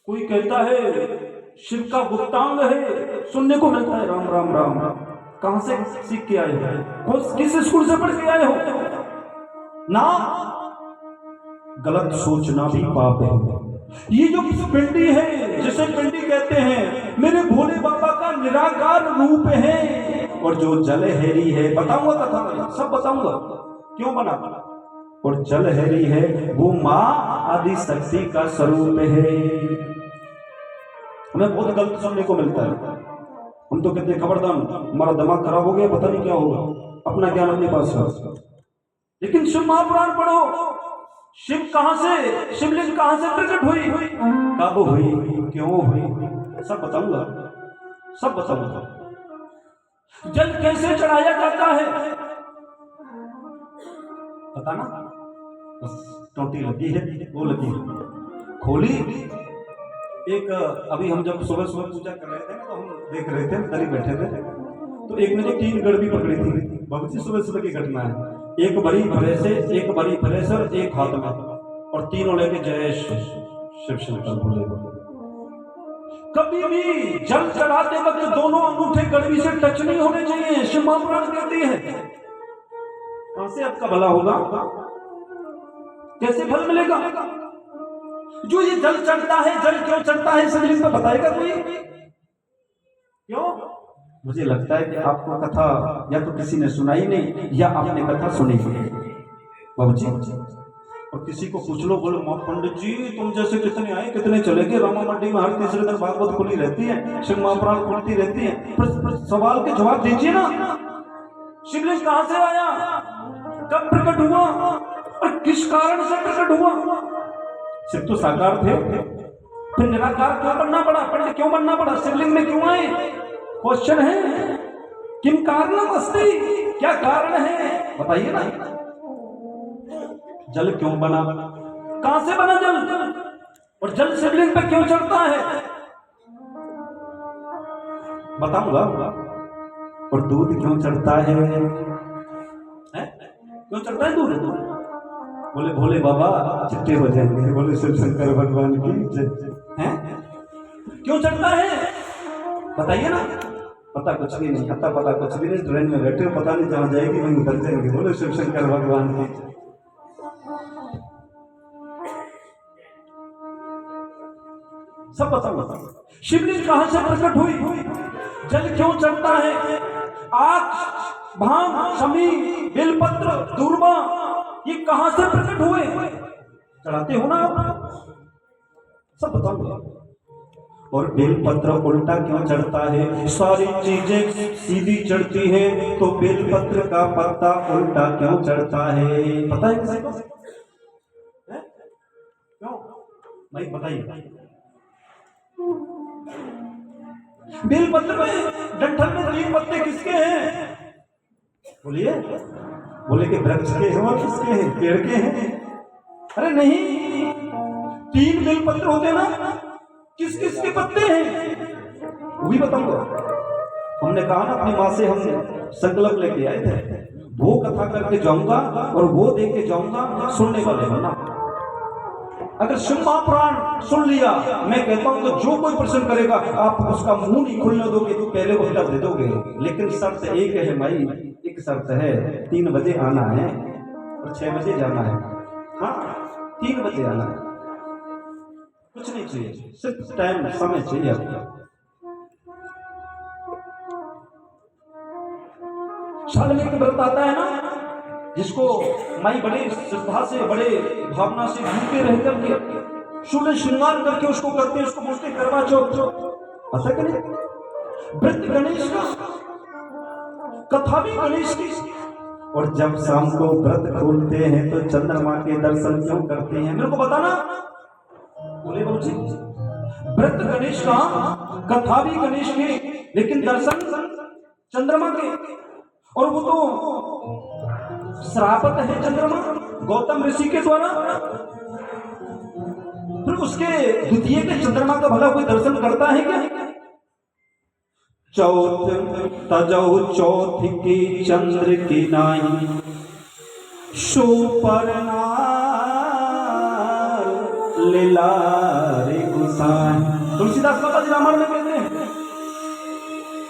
कोई कहता है शिव का गुप्तांग है, सुनने को मिलता है। राम राम राम राम। कहां से सीख के आए हो? किस स्कूल से पढ़ के आए हो? ना, गलत सोचना भी पाप है। ये जो पिंडी है, जिसे पिंडी कहते हैं, मेरे भोले बाबा का निराकार रूप है। और जो जलहरी है, बताऊंगा कथा, सब बताऊंगा क्यों बना। और जलहरी है वो माँ आदि शक्ति का स्वरूप है। हमें बहुत गलत सुनने को मिलता है। हम तो कहते हैं खबरदार, हमारा दिमाग खराब हो गया, पता नहीं क्या होगा, अपना ज्ञान अपने पास है। लेकिन शिव महापुराण पढ़ो, शिव कहां से, शिवलिंग कहां से प्रकट हुई, कब हुई, क्यों हुई, सब बताऊंगा, सब बताऊंगा। जल कैसे चढ़ाया जाता है पता ना, बस टोटी लगी है, वो लगी है, खोली। एक अभी हम जब सुबह सुबह पूजा कर रहे थे तो हम देख रहे थे, दरी बैठे थे, तो एक ने तो 3 गड़बी पकड़ी थी। बहुत सी सुबह सुबह की घटना है। एक बड़ी भरेसे, एक बड़ी भरेसर, एक हाथ में, और तीनों लेके जय शिव शंकर बोले। कभी भी जल चढ़ाते वक्त दोनों अंगूठे गड़बी से टच नहीं होने चाहिए, शिव महापुराण कहती है। कहां से आपका भला होगा, कैसे फल मिलेगा? जो ये जल चढ़ता है, जल क्यों चढ़ता है, शिवलिंग को बताएगा कोई? क्यों? मुझे लगता है कि आपको कथा या तो किसी ने सुनाई नहीं, या आपने कथा सुनी बाबू जी। और किसी को पूछ लो, बोलो पंडित जी तुम जैसे कितने आए कितने चले गए, रामा मंडी में हर तीसरे दिन भागवत खुली रहती है, शिव महापुराण खुलती रहती है, पर सवाल के जवाब दीजिए ना। शिवलिंग कहां से आया, कब प्रकट हुआ, और किस कारण से प्रकट हुआ? शिव तो साकार थे, फिर निराकार क्यों बनना पड़ा, पंडित क्यों बनना पड़ा, शिवलिंग में क्यों आए? क्वेश्चन है, किन कारणम अस्ति, क्या कारण है बताइए ना। जल क्यों बना, कहां से बना जल, और जल शिवलिंग पे क्यों चढ़ता है बताऊंगा। और दूध क्यों चढ़ता है, क्यों चढ़ता है दूध? बोले भोले बाबा चिट्टे हो जाएंगे, बोले शिव शंकर भगवान की है। क्यों चढ़ता है बताइए ना। पता कुछ भी नहीं, पता कुछ भी नहीं, ट्रेन में बैठे हो, पता नहीं जहां जाएगी वहीं उतर जाएंगे, बोले शिव शंकर भगवान की। सब बताओ, शिवलिंग कहां से प्रकट हुई, जल क्यों चढ़ता है, आग, भांग, शमी, बेलपत्र, दूर्वा, ये कहां से प्रकट हुए, चढ़ाते हो ना आप, सब बताओ। और बेलपत्र उल्टा क्यों चढ़ता है, सारी चीजें सीधी चढ़ती है, तो बेलपत्र का पत्ता उल्टा क्यों चढ़ता है, पता है किसी को? क्यों भाई बताइए। बेलपत्र में डंठल में 3 पत्ते किसके हैं बोलिए? बोले कि वृक्ष के हैं, और किसके हैं, पेड़ के हैं? अरे नहीं, 3 बेलपत्र होते ना, किस किस के पत्ते हैं वो भी बताऊंगा। हमने कहा ना, अपनी माँ से हम संकल्प लेके आए थे, वो कथा करके जाऊंगा और वो दे के जाऊंगा, सुनने वाले हो ना। अगर शिव महापुराण सुन लिया, मैं कहता हूं तो जो कोई प्रश्न करेगा आप उसका मुंह नहीं खुलने दोगे, तो पहले उत्तर दे दोगे। लेकिन शर्त एक है भाई, एक शर्त है, 3 बजे आना है और 6 बजे जाना है। हाँ 3 बजे आना है, कुछ नहीं चाहिए, सिर्फ टाइम, समय चाहिए आपका। शाल्मेक व्रत आता है ना, जिसको माई बड़े श्रद्धा से, बड़े भावना से भूखे रह करके शूल श्रृंगार करके उसको करते हैं, उसको बोलते करवा चौथ। पता करें व्रत गणेश का, कथा भी गणेश की। और जब शाम को व्रत खोलते हैं तो चंद्रमा के दर्शन क्यों करते हैं, मेरे को बताना। बोले बाबू जी, व्रत गणेश का, कथा भी गणेश की, लेकिन दर्शन चंद्रमा के। और वो तो श्रापत है चंद्रमा गौतम ऋषि के द्वारा, फिर उसके द्वितीय के चंद्रमा का भला कोई दर्शन करता है क्या? चौथ तजौ चौथ की चंद्र की नाई, सुपर्णा लीला रे गोसाई। तुलसीदास बाबा जी रामायण में कहते हैं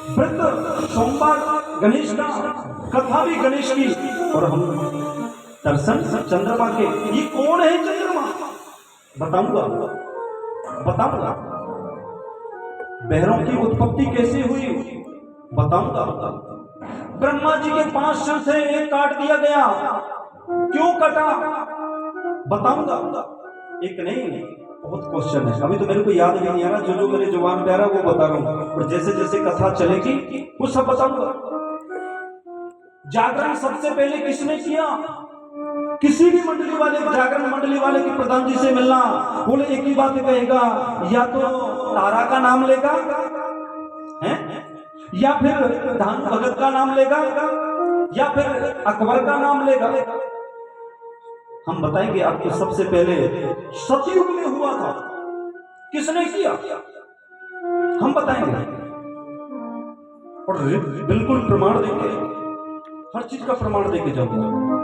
व्रत सोमवार गणेश का, कथा भी गणेश की, और हम दर्शन चंद्रमा के। ये कौन है चंद्रमा? बताऊंगा बताऊंगा। बहरों की उत्पत्ति कैसे हुई बताऊंगा। ब्रह्मा जी के 5 सिर थे, एक काट दिया गया, क्यों कटा बताऊंगा। एक नहीं, बहुत क्वेश्चन है, अभी तो मेरे को याद भी नहीं आ रहा। जो मेरे जुबान पे आ रहा वो बता रहा हूं, और जैसे जैसे कथा चलेगी वो सब बताऊंगा। जागरण सबसे पहले किसने किया? किसी भी मंडली वाले, जागरण मंडली वाले के प्रधान जी से मिलना, बोले एक ही बात कहेगा, या तो तारा का नाम लेगा है, या फिर धान भगत का नाम लेगा, या फिर अकबर का नाम लेगा। हम बताएंगे आपको सबसे पहले सतयुग में हुआ था, किसने किया हम बताएंगे, और बिल्कुल प्रमाण देंगे, हर चीज का प्रमाण देके जाऊंगा।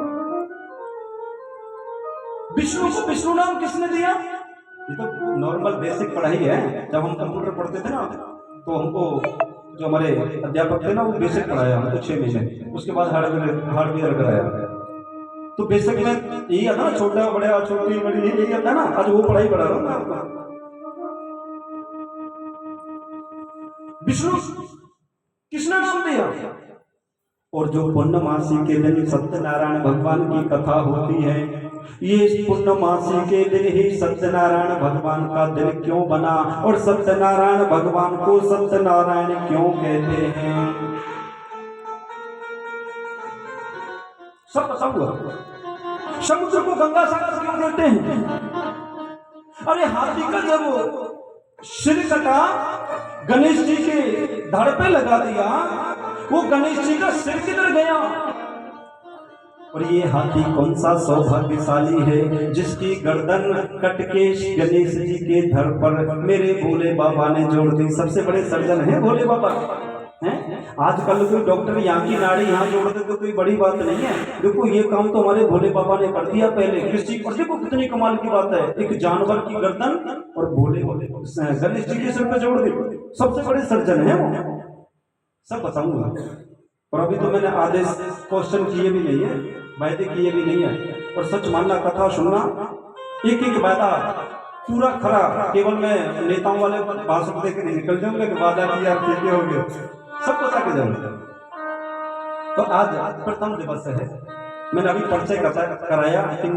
विष्णु को विष्णु नाम किसने दिया? ये तो नॉर्मल बेसिक पढ़ाई है। जब हम कंप्यूटर पढ़ते थे ना, तो हमको जो हमारे अध्यापक थे ना, वो बेसिक पढ़ाया हमको 6 महीने, उसके बाद हार्डवेयर कराया। तो बेसिक में यही आता ना, छोटा बड़ा छोटी बड़ी, यही आता ना। आज वो पढ़ाई पढ़ा रहा हूँ मैं आपका। विष्णु किसने नाम दिया? और जो पूर्णमासी के दिन सत्यनारायण भगवान की कथा होती है, ये पूर्णमासी के दिन ही सत्यनारायण भगवान का दिन क्यों बना, और सत्यनारायण भगवान को सत्यनारायण क्यों कहते हैं, सब बताऊंगा। समुद्र को गंगा सागर क्यों कहते हैं? अरे हाथी का जब सिर कटा, गणेश जी के धड़ पे लगा दिया, वो गणेश जी का सिर किधर गया? और ये हाथी कौन सा सौभाग्यशाली है जिसकी गर्दन कट के गणेश जी के धड़ पर मेरे भोले बाबा ने जोड़ दी। सबसे बड़े सर्जन है भोले बाबा हैं। आजकल कोई डॉक्टर यहाँ की नाड़ी यहाँ जोड़ दे तो कोई बड़ी बात नहीं है। देखो ये काम तो हमारे भोले बाबा ने कर दिया पहले। कृषि और देखो कितनी कमाल की बात है, एक जानवर की गर्दन और भोले गणेश जी के सिर पे जोड़ दी। सबसे बड़े सर्जन है वो, सब बताऊंगा। और अभी तो मैंने आधे क्वेश्चन किए भी नहीं है, वायदे किए भी नहीं है। और सच मानना, कथा सुनना, एक एक वायदा पूरा खरा। केवल मैं नेताओं वाले भाषण दे के नहीं निकल जाऊंगा कि वादा किया ठीक हो गया, सब बता के जाऊंगा। तो आज प्रथम दिवस है, मैंने अभी परिचय कराया कि